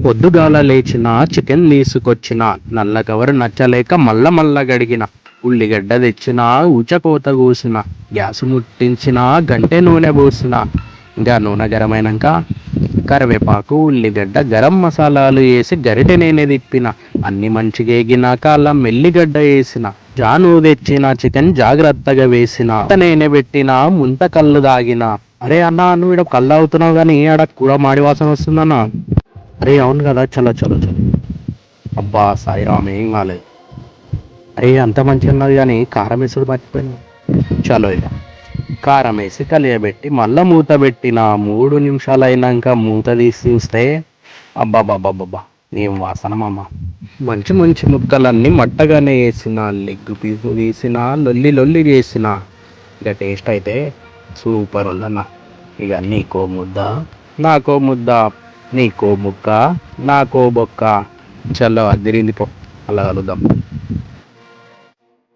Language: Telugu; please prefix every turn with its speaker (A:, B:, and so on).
A: పొద్దుగాల లేచిన చికెన్ తీసుకొచ్చిన నల్ల కవర్ నచ్చలేక మల్ల గడిగిన ఉల్లిగడ్డ తెచ్చిన ఊచకోత కూసిన గ్యాస్ ముట్టించిన గంటె నూనె పోసిన ఇంకా నూనె గరమైనాక కరివేపాకు ఉల్లిగడ్డ గరం మసాలాలు వేసి గరిటె నేనే తిప్పిన అన్ని మంచిగా ఎగినాక అలా మెల్లిగడ్డ వేసిన జాను తెచ్చిన చికెన్ జాగ్రత్తగా వేసిన నేనే పెట్టిన ముంత కళ్ళు దాగిన. అరే అన్న నువ్వు ఇక్కడ కళ్ళు అవుతున్నావు కానీ ఆడ కూర మాడి వాసన వస్తుందన్న. అరే అవును కదా, చలో చలో చలో. అబ్బా సాయిరామ్, ఏం కాలేదు. అరే అంత మంచిగా ఉన్నది కానీ కారం వేసుడు మర్చిపోయినా. చలో ఇక కారం వేసి కలియబెట్టి మళ్ళీ మూత పెట్టిన 3 నిమిషాలు అయినాక మూత తీసి చూస్తే అబ్బాబ్బాబ్బా ఏం వాసన మామ. మంచి మంచి ముక్కలన్నీ మట్టగానే వేసిన, లెగ్ పీసు తీసిన, లొల్లి చేసిన. ఇక టేస్ట్ అయితే సూపర్ ఉందన్న. ఇక నీకో ముద్ద, నాకో ముద్ద, నీకో ముక్క, నాకో బొక్క. చలో అదిరింది పో. అలా కలుద్దాం.